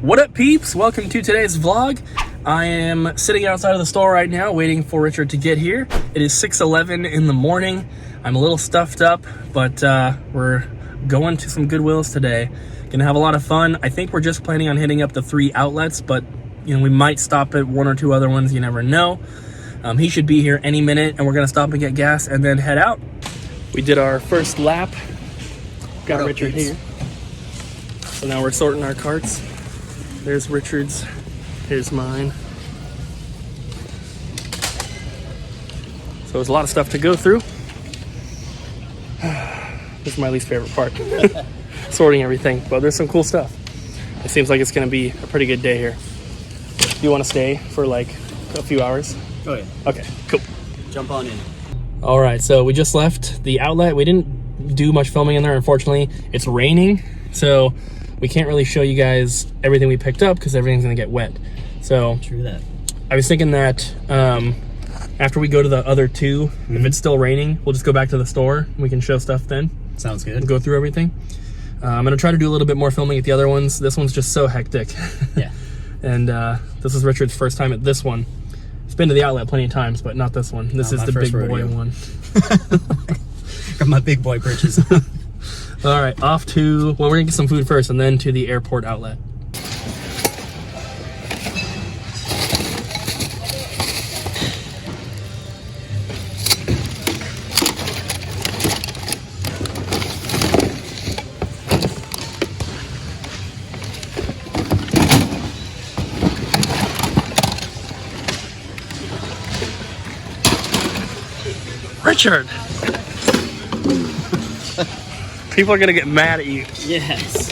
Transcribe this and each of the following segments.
What up, peeps? Welcome to today's vlog. I am sitting outside of the store right now waiting for Richard to get here. It is 6:11 in the morning. I'm a little stuffed up, but we're going to some Goodwills today. Gonna have a lot of fun. I think we're just planning on hitting up the 3 outlets, but you know, we might stop at 1 or 2 other ones, you never know. He should be here any minute, and we're gonna stop and get gas and then head out. We did our first lap. Got Richard here. So now we're sorting our carts. There's Richard's, here's mine. So there's a lot of stuff to go through. This is my least favorite part. Sorting everything, but there's some cool stuff. It seems like it's gonna be a pretty good day here. Do you wanna stay for like a few hours? Oh yeah. Okay, cool. Jump on in. All right, so we just left the outlet. We didn't do much filming in there, unfortunately. It's raining, so we can't really show you guys everything we picked up because everything's gonna get wet. So True that. I was thinking that after we go to the other 2, if it's still raining, we'll just go back to the store. We can show stuff then. Sounds good. Go through everything. I'm gonna try to do a little bit more filming at the other ones. This one's just so hectic. Yeah. And this is Richard's first time at this one. He's been to the outlet plenty of times, but not this one. This is the big boy one. Got my big boy britches. All right, off to, well, we're gonna get some food first and then to the airport outlet. Richard! People are gonna get mad at you. Yes.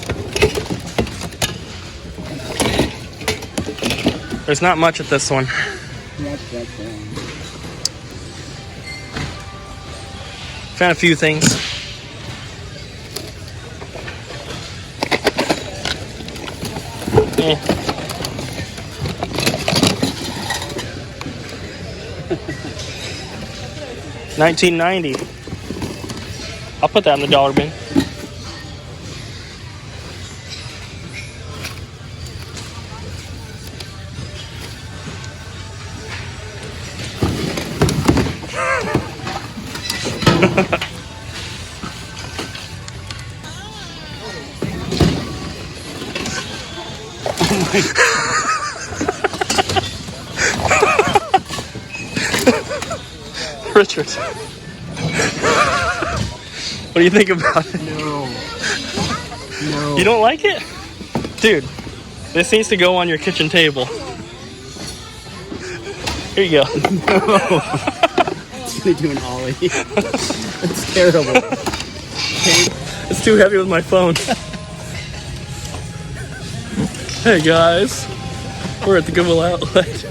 There's not much at this one. Found a few things. Eh. $19.90. I'll put that in the dollar bin. Richard, what do you think about it? No. You don't like it? Dude, this needs to go on your kitchen table. Here you go. No. It's gonna do an ollie. It's terrible. Okay. It's too heavy with my phone. Hey guys, we're at the Goodwill outlet.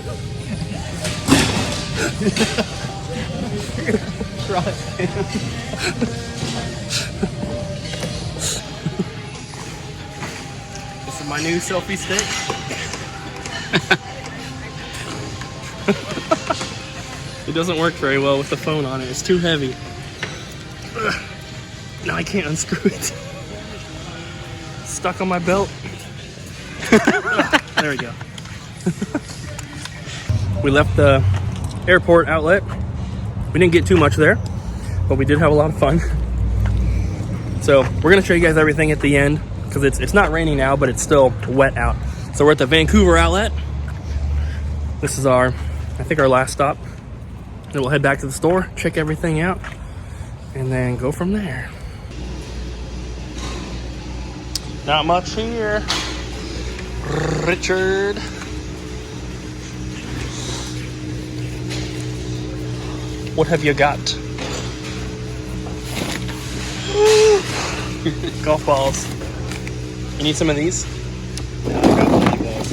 This is my new selfie stick. It doesn't work very well with the phone on it. It's too heavy. Now I can't unscrew it. Stuck on my belt. There we go. We left the airport outlet. We didn't get too much there, but we did have a lot of fun. So we're gonna show you guys everything at the end because it's not raining now, but it's still wet out. So we're at the Vancouver outlet. This is I think our last stop. Then we'll head back to the store, check everything out, and then go from there. Not much here. Richard. What have you got? Golf balls. You need some of these? Yeah, I got one of those.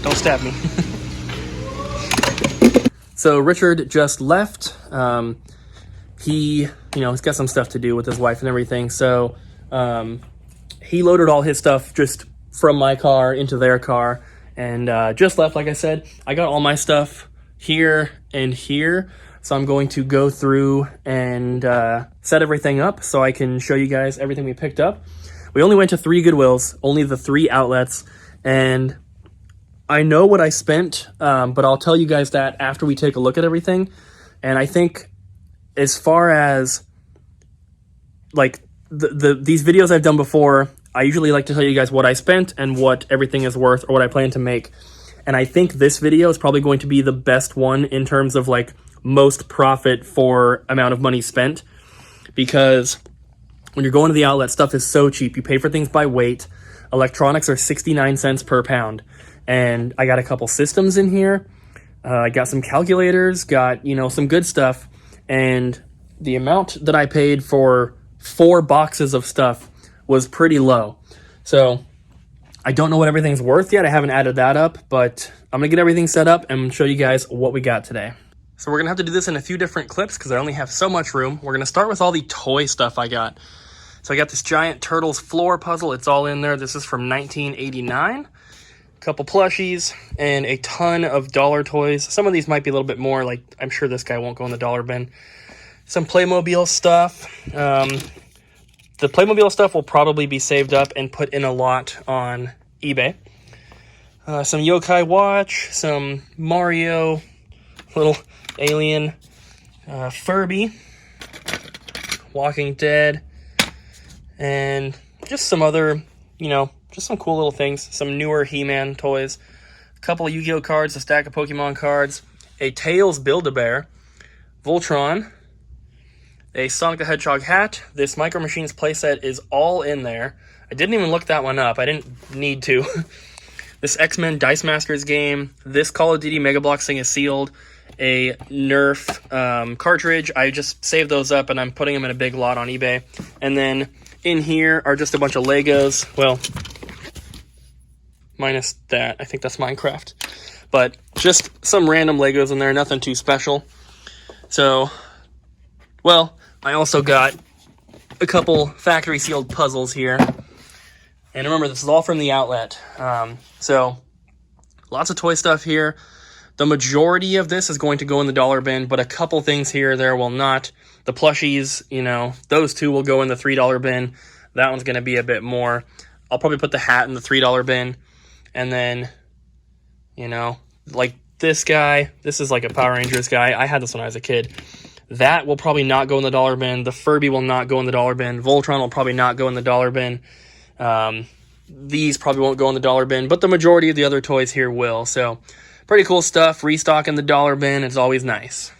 Don't stab me. So Richard just left. He's got some stuff to do with his wife and everything. So he loaded all his stuff just from my car into their car and just left. Like I said, I got all my stuff here and here So I'm going to go through and set everything up so I can show you guys everything we picked up. We only went to 3 Goodwills, only the 3 outlets, and I know what I spent, but I'll tell you guys that after we take a look at everything. And I think as far as like these videos I've done before, I usually like to tell you guys what I spent and what everything is worth or what I plan to make. And I think this video is probably going to be the best one in terms of like most profit for amount of money spent, because when you're going to the outlet, stuff is so cheap. You pay for things by weight. Electronics are 69 cents per pound. And I got a couple systems in here. I got some calculators, got, you know, some good stuff. And the amount that I paid for 4 boxes of stuff was pretty low. So I don't know what everything's worth yet. I haven't added that up, but I'm gonna get everything set up and show you guys what we got today. So we're gonna have to do this in a few different clips because I only have so much room. We're gonna start with all the toy stuff I got. So I got this giant Turtles floor puzzle. It's all in there. This is from 1989. Couple plushies and a ton of dollar toys. Some of these might be a little bit more, like I'm sure this guy won't go in the dollar bin. Some Playmobil stuff. The Playmobil stuff will probably be saved up and put in a lot on eBay. Some Yokai Watch, some Mario, little alien, Furby, Walking Dead, and just some other, you know, just some cool little things. Some newer He-Man toys, a couple of Yu-Gi-Oh cards, a stack of Pokemon cards, a Tails Build-A-Bear, Voltron, a Sonic the Hedgehog hat. This Micro Machines playset is all in there. I didn't even look that one up. I didn't need to. This X-Men Dice Masters game. This Call of Duty Mega Bloks thing is sealed. A Nerf cartridge. I just saved those up and I'm putting them in a big lot on eBay. And then in here are just a bunch of Legos. Well, minus that. I think that's Minecraft. But just some random Legos in there. Nothing too special. So, well, I also got a couple factory sealed puzzles here. And remember, this is all from the outlet. So, lots of toy stuff here. The majority of this is going to go in the dollar bin, but a couple things here or there will not. The plushies, you know, those 2 will go in the $3 bin. That one's going to be a bit more. I'll probably put the hat in the $3 bin. And then, you know, like this guy, this is like a Power Rangers guy. I had this when I was a kid. That will probably not go in the dollar bin. The Furby will not go in the dollar bin. Voltron will probably not go in the dollar bin. These probably won't go in the dollar bin, but the majority of the other toys here will. So, pretty cool stuff. Restock in the dollar bin. It's always nice.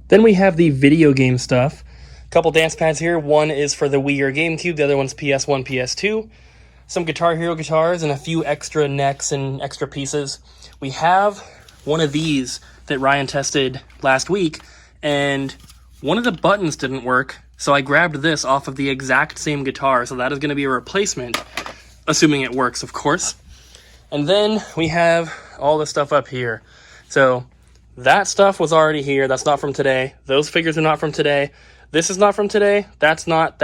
Then we have the video game stuff. A couple dance pads here. One is for the Wii or GameCube. The other one's PS1, PS2. Some Guitar Hero guitars and a few extra necks and extra pieces. We have one of these that Ryan tested last week, and one of the buttons didn't work, so I grabbed this off of the exact same guitar, so that is going to be a replacement, assuming it works, of course. And then we have all the stuff up here. So that stuff was already here. That's not from today. Those figures are not from today. This is not from today. That's not,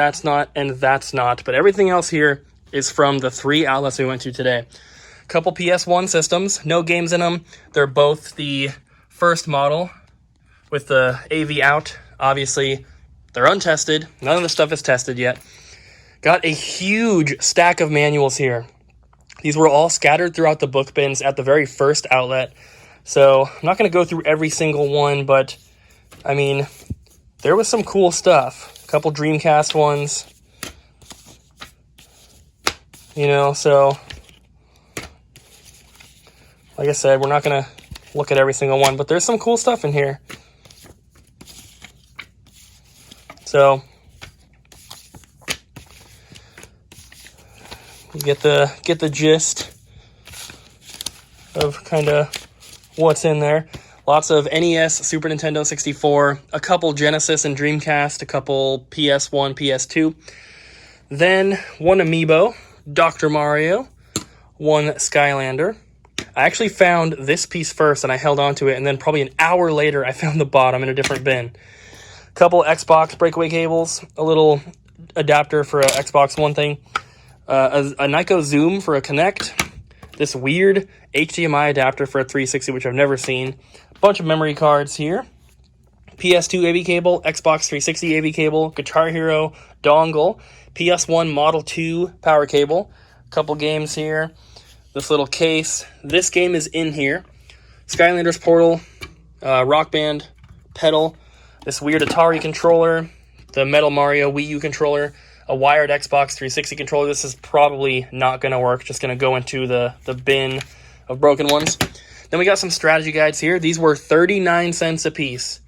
and that's not. But everything else here is from the 3 outlets we went to today. Couple PS1 systems, no games in them. They're both the first model with the AV out. Obviously, they're untested. None of the stuff is tested yet. Got a huge stack of manuals here. These were all scattered throughout the book bins at the very first outlet. So I'm not going to go through every single one, but I mean, there was some cool stuff. A couple Dreamcast ones. You know, so like I said, we're not going to look at every single one, but there's some cool stuff in here. So you get the gist of kind of what's in there. Lots of NES, Super Nintendo 64, a couple Genesis and Dreamcast, a couple PS1, PS2. Then one Amiibo, Dr. Mario, one Skylander. I actually found this piece first and I held on to it, and then probably an hour later I found the bottom in a different bin. Couple Xbox breakaway cables, a little adapter for a Xbox One thing, a Nikon Zoom for a Kinect, this weird HDMI adapter for a 360, which I've never seen, a bunch of memory cards here, PS2 AV cable, Xbox 360 AV cable, Guitar Hero dongle, PS1 Model 2 power cable, a couple games here, this little case. This game is in here. Skylanders Portal, Rock Band pedal, this weird Atari controller, the Metal Mario Wii U controller, a wired Xbox 360 controller. This is probably not going to work. Just going to go into the bin of broken ones. Then we got some strategy guides here. These were 39 cents a piece.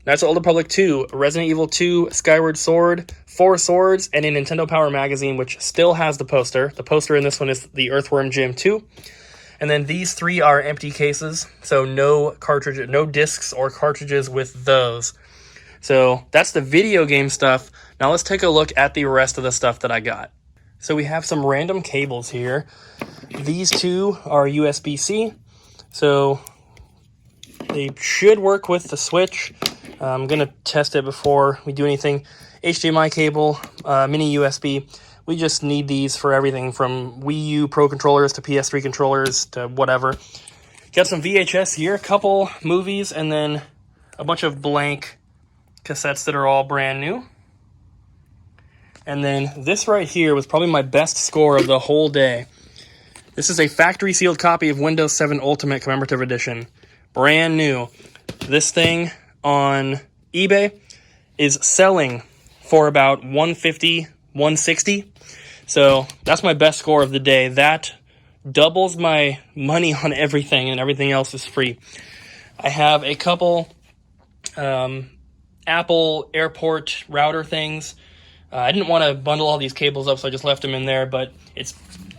Knights of the Old Republic 2, Resident Evil 2, Skyward Sword, 4 Swords, and a Nintendo Power magazine, which still has the poster. The poster in this one is the Earthworm Jim 2. And then these 3 are empty cases, so no cartridge, no discs or cartridges with those. So that's the video game stuff. Now let's take a look at the rest of the stuff that I got. So we have some random cables here. These 2 are USB-C, so they should work with the Switch. I'm going to test it before we do anything. HDMI cable, mini USB. We just need these for everything from Wii U Pro controllers to PS3 controllers to whatever. Got some VHS here, a couple movies, and then a bunch of blank cassettes that are all brand new. And then this right here was probably my best score of the whole day. This is a factory sealed copy of Windows 7 Ultimate Commemorative Edition. Brand new. This thing on eBay is selling for about $150, $160. So that's my best score of the day. That doubles my money on everything, and everything else is free. I have a couple Apple airport router things. I didn't want to bundle all these cables up, so I just left them in there, but it's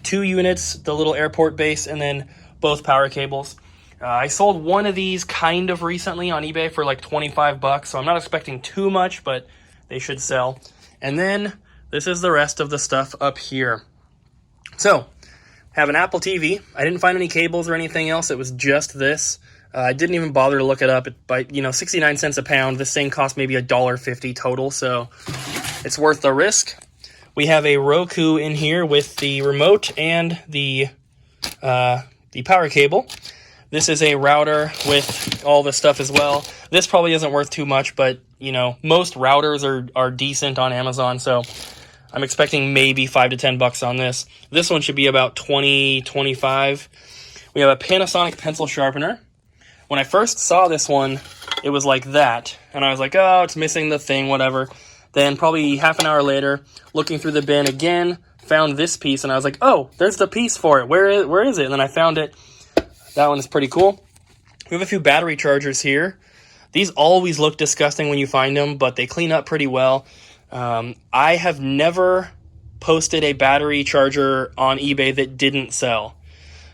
2 units, the little airport base, and then both power cables. I sold one of these kind of recently on eBay for like $25, so I'm not expecting too much, but they should sell. And then this is the rest of the stuff up here. So, have an Apple TV. I didn't find any cables or anything else. It was just this. I didn't even bother to look it up. But 69 cents a pound. This thing cost maybe $1.50 total, so it's worth the risk. We have a Roku in here with the remote and the power cable. This is a router with all this stuff as well. This probably isn't worth too much, but, most routers are decent on Amazon, so I'm expecting maybe $5 to $10 on this. This one should be about $20, $25. We have a Panasonic pencil sharpener. When I first saw this one, it was like that, and I was like, oh, it's missing the thing, whatever. Then probably half an hour later, looking through the bin again, found this piece, and I was like, oh, there's the piece for it. Where is it? And then I found it. That one is pretty cool. We have a few battery chargers here. These always look disgusting when you find them, but they clean up pretty well. I have never posted a battery charger on eBay that didn't sell.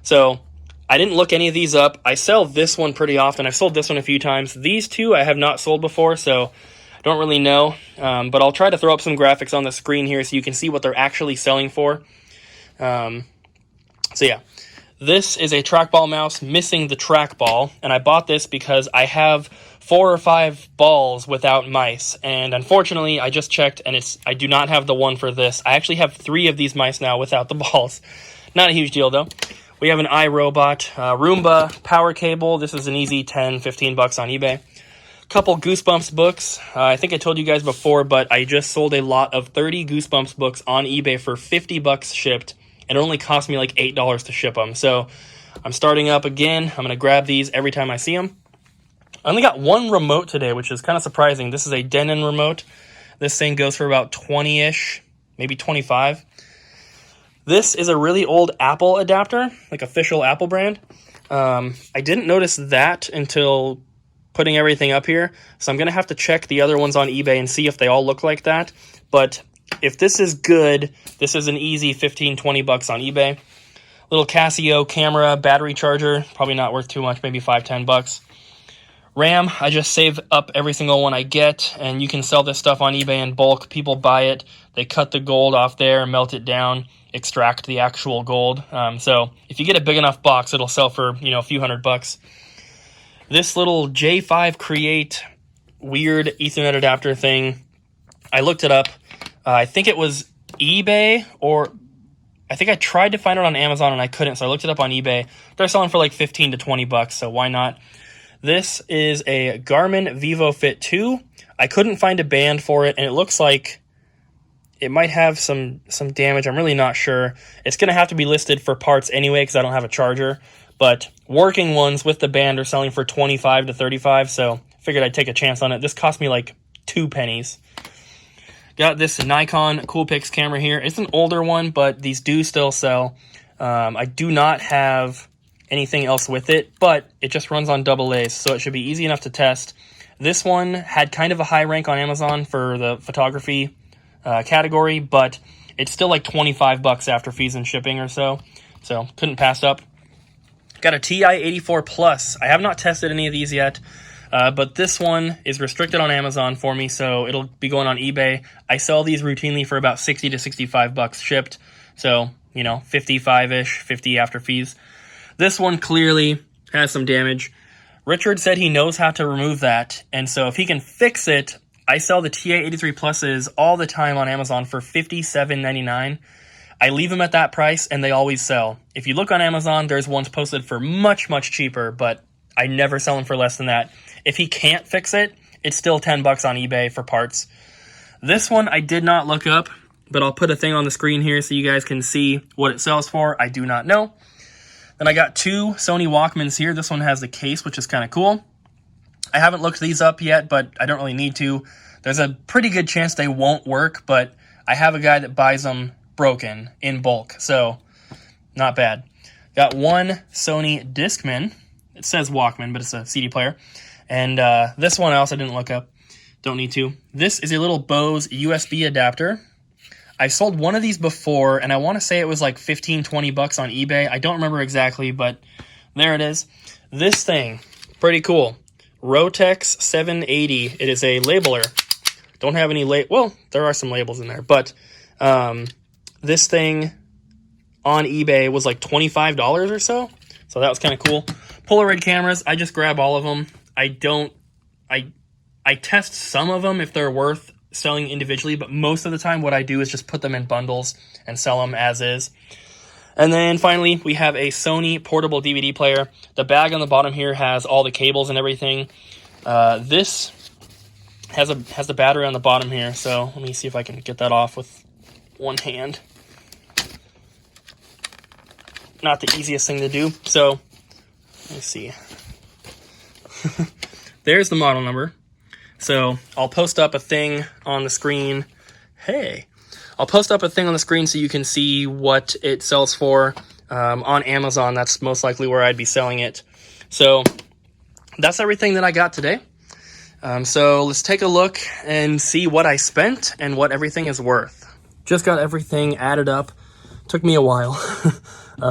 So I didn't look any of these up. I sell this one pretty often. I've sold this one a few times. These 2 I have not sold before, so I don't really know. But I'll try to throw up some graphics on the screen here so you can see what they're actually selling for. So yeah. This is a trackball mouse missing the trackball, and I bought this because I have 4 or 5 balls without mice, and unfortunately I just checked and I do not have the one for this. I actually have 3 of these mice now without the balls. Not a huge deal though. We have an iRobot Roomba power cable. This is an easy $10, $15 on eBay. Couple Goosebumps books. I think I told you guys before, but I just sold a lot of 30 Goosebumps books on eBay for $50 shipped. It only cost me like $8 to ship them. So I'm starting up again. I'm going to grab these every time I see them. I only got one remote today, which is kind of surprising. This is a Denon Remote. This thing goes for about 20-ish, maybe 25. This is a really old Apple adapter, like official Apple brand. I didn't notice that until putting everything up here. So I'm going to have to check the other ones on eBay and see if they all look like that. But if this is good, this is an easy $15, $20 on eBay. Little Casio camera, battery charger, probably not worth too much, maybe $5, $10. RAM, I just save up every single one I get, and you can sell this stuff on eBay in bulk. People buy it, they cut the gold off there, melt it down, extract the actual gold. So if you get a big enough box, it'll sell for a few $100. This little J5 Create weird Ethernet adapter thing, I looked it up. I think it was eBay, or I think I tried to find it on Amazon and I couldn't, so I looked it up on eBay. They're selling for like $15 to $20, so why not? This is a Garmin VivoFit 2. I couldn't find a band for it, and it looks like it might have some damage. I'm really not sure. It's going to have to be listed for parts anyway because I don't have a charger. But working ones with the band are selling for 25 to 35, so figured I'd take a chance on it. This cost me like 2 pennies. Got this Nikon Coolpix camera here. It's an older one, but these do still sell. I do not have anything else with it, but it just runs on AA's, so it should be easy enough to test. This one had kind of a high rank on Amazon for the photography category, but it's still like 25 bucks after fees and shipping or so, so couldn't pass up. Got a TI-84 Plus. I have not tested any of these yet, but this one is restricted on Amazon for me, so it'll be going on eBay. I sell these routinely for about 60 to 65 bucks shipped, so, you know, 55-ish, 50 after fees. This one clearly has some damage. Richard said he knows how to remove that, and so if he can fix it, I sell the TI-83 Pluses all the time on Amazon for $57.99. I leave them at that price, and they always sell. If you look on Amazon, there's ones posted for much, much cheaper, but I never sell them for less than that. If he can't fix it, it's still 10 bucks on eBay for parts. This one I did not look up, but I'll put a thing on the screen here so you guys can see what it sells for. I do not know. Then I got 2 Sony Walkmans here. This one has the case, which is kind of cool. I haven't looked these up yet, but I don't really need to. There's a pretty good chance they won't work, but I have a guy that buys them broken in bulk, so not bad. Got 1 Sony Discman. It says Walkman, but it's a CD player. And this one I also didn't look up. Don't need to. This is a little Bose USB adapter. I sold one of these before, and I want to say it was like 15, 20 bucks on eBay. I don't remember exactly, but there it is. This thing, pretty cool. Rotex 780. It is a labeler. Don't have any well, there are some labels in there, but this thing on eBay was like $25 or so. So that was kind of cool. Polaroid cameras, I just grab all of them. I test some of them if they're worth selling individually, but most of the time what I do is just put them in bundles and sell them as is. And then finally, we have a Sony portable DVD player. The bag on the bottom here has all the cables and everything. This has the battery on the bottom here, so let me see if I can get that off with one hand. Not the easiest thing to do, so let me see. There's the model number. So I'll post up a thing on the screen. I'll post up a thing on the screen so you can see what it sells for on Amazon. That's most likely where I'd be selling it. So that's everything that I got today. So let's take a look and see what I spent and what everything is worth. Just got everything added up. Took me a while.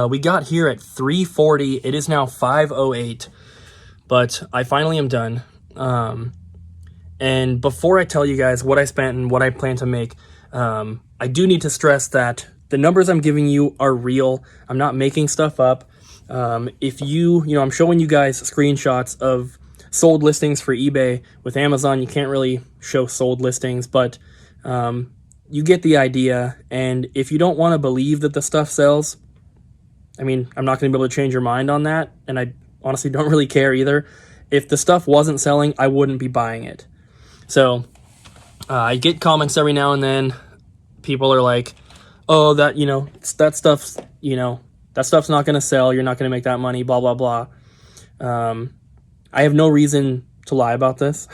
We got here at $340. It is now $508, but I finally am done. And before I tell you guys what I spent and what I plan to make, I do need to stress that the numbers I'm giving you are real. I'm not making stuff up. If I'm showing you guys screenshots of sold listings for eBay. With Amazon, you can't really show sold listings, but you get the idea. And if you don't want to believe that the stuff sells, I mean, I'm not going to be able to change your mind on that, and I honestly don't really care either. If the stuff wasn't selling, I wouldn't be buying it. So I get comments every now and then. People are like, oh, that stuff's not going to sell. You're not going to make that money, blah, blah, blah. I have no reason to lie about this.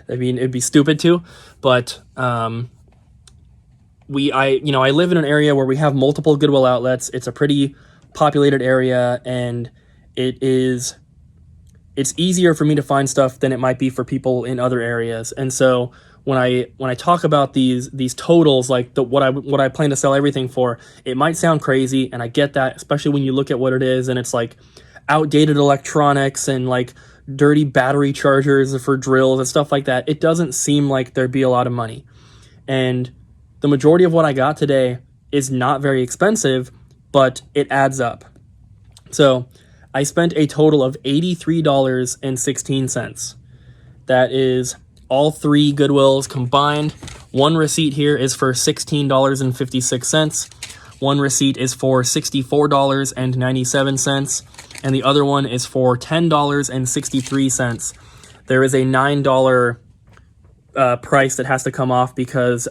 I mean, it'd be stupid to, but I live in an area where we have multiple Goodwill outlets. It's a pretty populated area, and it's easier for me to find stuff than it might be for people in other areas. And so when I talk about these totals, like what I plan to sell everything for, it might sound crazy, and I get that, especially when you look at what it is, and it's like outdated electronics and like dirty battery chargers for drills and stuff like that. It doesn't seem like there'd be a lot of money. And the majority of what I got today is not very expensive, but it adds up. So I spent a total of $83.16. That is all three Goodwills combined. One receipt here is for $16.56. One receipt is for $64.97. and the other one is for $10.63. There is a $9 price that has to come off because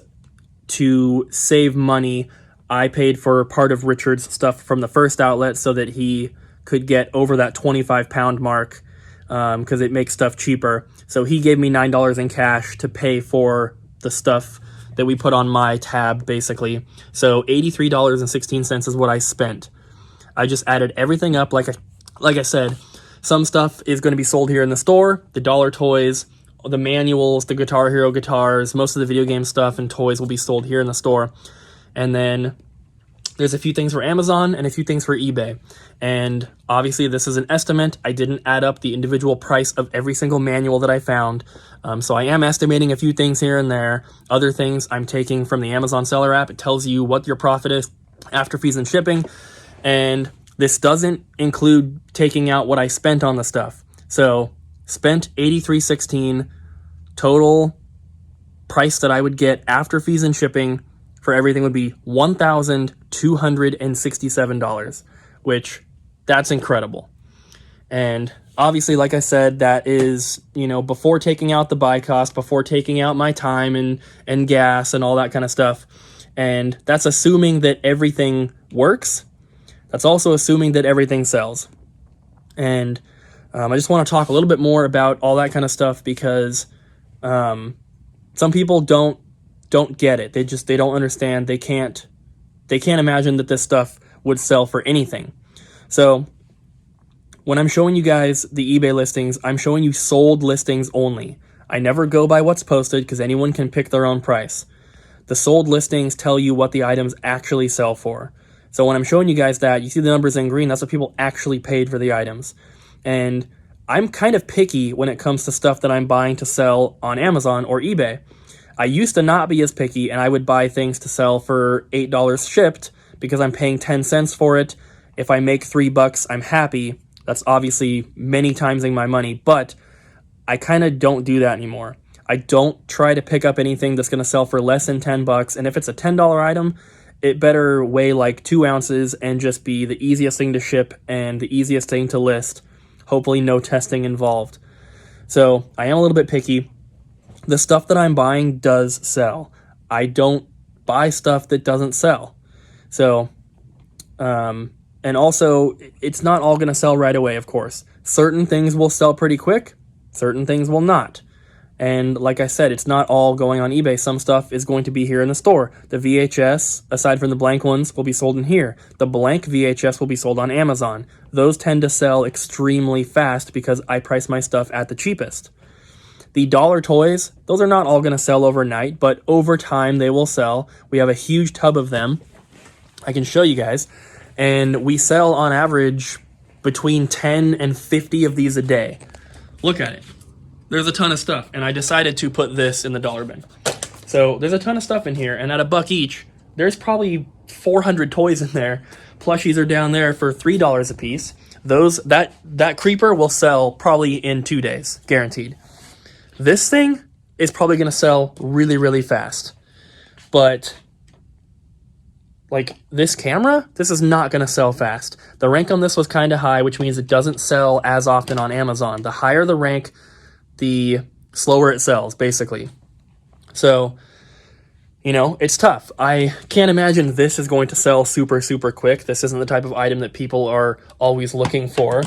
to save money, I paid for part of Richard's stuff from the first outlet so that he could get over that 25-pound mark because it makes stuff cheaper. So he gave me $9 in cash to pay for the stuff that we put on my tab, basically. So $83.16 is what I spent. I just added everything up. Like I said, some stuff is going to be sold here in the store. The dollar toys, the manuals, the Guitar Hero guitars, most of the video game stuff and toys will be sold here in the store. And then there's a few things for Amazon and a few things for eBay. And obviously this is an estimate. I didn't add up the individual price of every single manual that I found. So I am estimating a few things here and there. Other things I'm taking from the Amazon seller app. It tells you what your profit is after fees and shipping. And this doesn't include taking out what I spent on the stuff. So spent $83.16 total price that I would get after fees and shipping for everything would be $1,267, which that's incredible. And obviously, like I said, that is, before taking out the buy cost, before taking out my time and gas and all that kind of stuff. And that's assuming that everything works. That's also assuming that everything sells. And I just want to talk a little bit more about all that kind of stuff because some people don't get it. They don't understand. They can't imagine that this stuff would sell for anything. So when I'm showing you guys the eBay listings, I'm showing you sold listings only. I never go by what's posted because anyone can pick their own price. The sold listings tell you what the items actually sell for. So when I'm showing you guys that, you see the numbers in green, that's what people actually paid for the items. And I'm kind of picky when it comes to stuff that I'm buying to sell on Amazon or eBay. I used to not be as picky, and I would buy things to sell for $8 shipped because I'm paying 10 cents for it. If I make $3, I'm happy. That's obviously many timesing my money, but I kind of don't do that anymore. I don't try to pick up anything that's going to sell for less than $10, and if it's a $10 item, it better weigh like 2 ounces and just be the easiest thing to ship and the easiest thing to list. Hopefully no testing involved. So I am a little bit picky. The stuff that I'm buying does sell. I don't buy stuff that doesn't sell. So, and also, it's not all going to sell right away, of course. Certain things will sell pretty quick. Certain things will not. And like I said, it's not all going on eBay. Some stuff is going to be here in the store. The VHS, aside from the blank ones, will be sold in here. The blank VHS will be sold on Amazon. Those tend to sell extremely fast because I price my stuff at the cheapest. The dollar toys, those are not all going to sell overnight, but over time they will sell. We have a huge tub of them. I can show you guys. And we sell on average between 10 and 50 of these a day. Look at it. There's a ton of stuff, and I decided to put this in the dollar bin. So there's a ton of stuff in here, and at $1 each, there's probably 400 toys in there. Plushies are down there for $3 a piece. That creeper will sell probably in 2 days, guaranteed. This thing is probably going to sell really, really fast. But like this camera, this is not going to sell fast. The rank on this was kind of high, which means it doesn't sell as often on Amazon. The higher the rank, the slower it sells, basically. So, it's tough. I can't imagine this is going to sell super, super quick. This isn't the type of item that people are always looking for.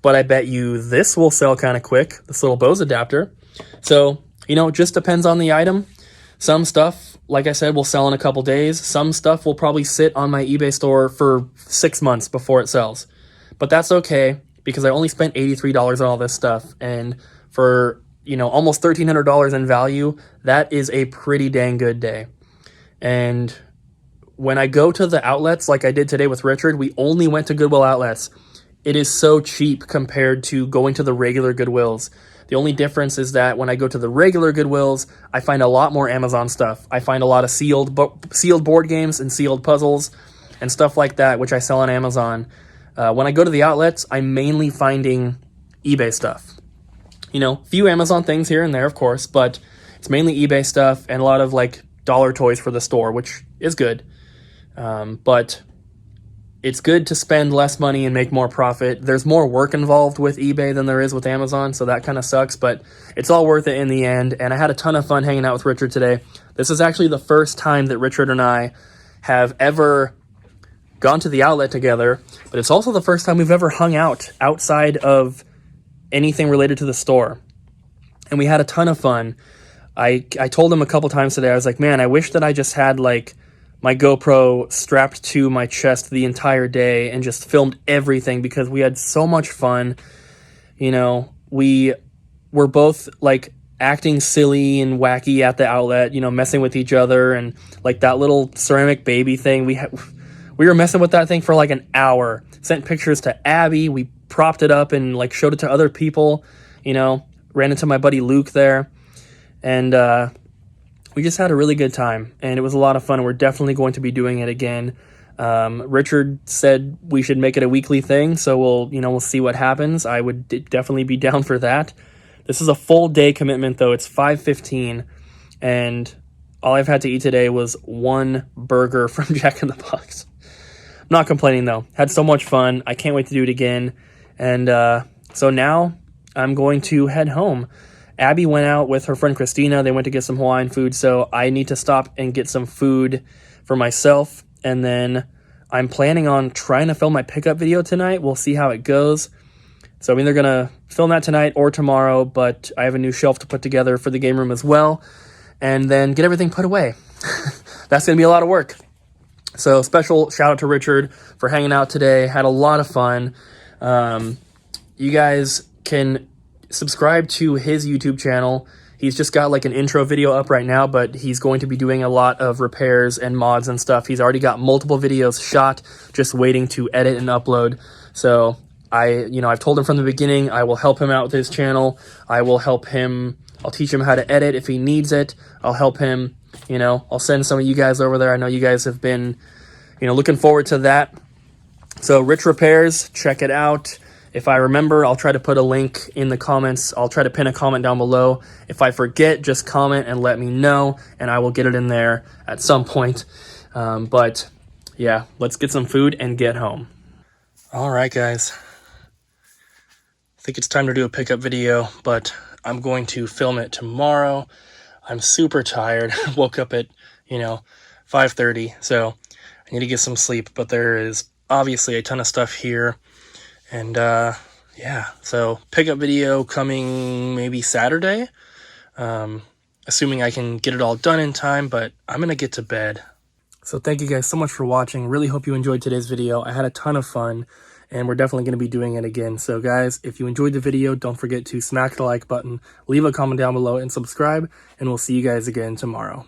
But I bet you this will sell kind of quick, this little Bose adapter. So, it just depends on the item. Some stuff, like I said, will sell in a couple days. Some stuff will probably sit on my eBay store for 6 months before it sells. But that's okay, because I only spent $83 on all this stuff. And for, almost $1,300 in value, that is a pretty dang good day. And when I go to the outlets, like I did today with Richard, we only went to Goodwill outlets. It is so cheap compared to going to the regular Goodwills. The only difference is that when I go to the regular Goodwills, I find a lot more Amazon stuff. I find a lot of sealed board games and sealed puzzles and stuff like that, which I sell on Amazon. When I go to the outlets, I'm mainly finding eBay stuff. Few Amazon things here and there, of course, but it's mainly eBay stuff and a lot of like dollar toys for the store, which is good. But it's good to spend less money and make more profit. There's more work involved with eBay than there is with Amazon, so that kind of sucks, but it's all worth it in the end. And I had a ton of fun hanging out with Richard today. This is actually the first time that Richard and I have ever gone to the outlet together, but it's also the first time we've ever hung out outside of anything related to the store. And we had a ton of fun. I told him a couple times today, I was like, man, I wish that I just had like my GoPro strapped to my chest the entire day and just filmed everything, because we had so much fun. You know, we were both like acting silly and wacky at the outlet, you know, messing with each other, and like that little ceramic baby thing. We were messing with that thing for like an hour. Sent pictures to Abby. We propped it up and like showed it to other people, you know, ran into my buddy Luke there. And we just had a really good time, and it was a lot of fun. We're definitely going to be doing it again. Richard said we should make it a weekly thing, so we'll see what happens. I would definitely be down for that. This is a full day commitment though. It's 5:15, and all I've had to eat today was one burger from Jack in the Box. I'm not complaining though. Had so much fun. I can't wait to do it again. And so now I'm going to head home. Abby went out with her friend Christina. They went to get some Hawaiian food, so I need to stop and get some food for myself. And then I'm planning on trying to film my pickup video tonight. We'll see how it goes. So I'm either going to film that tonight or tomorrow, but I have a new shelf to put together for the game room as well, and then get everything put away. That's going to be a lot of work. So special shout out to Richard for hanging out today. Had a lot of fun. You guys can subscribe to his YouTube channel. He's just got like an intro video up right now, but he's going to be doing a lot of repairs and mods and stuff. He's already got multiple videos shot, just waiting to edit and upload. So I've told him from the beginning, I will help him out with his channel. I'll teach him how to edit if he needs it. I'll help him, I'll send some of you guys over there. I know you guys have been, looking forward to that. So Rich Repairs, check it out. If I remember, I'll try to put a link in the comments. I'll try to pin a comment down below. If I forget, just comment and let me know, and I will get it in there at some point. But yeah, let's get some food and get home. All right, guys. I think it's time to do a pickup video, but I'm going to film it tomorrow. I'm super tired. Woke up at, 5:30, so I need to get some sleep, but there is obviously a ton of stuff here. And yeah, so pickup video coming maybe Saturday, assuming I can get it all done in time, but I'm going to get to bed. So thank you guys so much for watching. Really hope you enjoyed today's video. I had a ton of fun, and we're definitely going to be doing it again. So guys, if you enjoyed the video, don't forget to smack the like button, leave a comment down below, and subscribe, and we'll see you guys again tomorrow.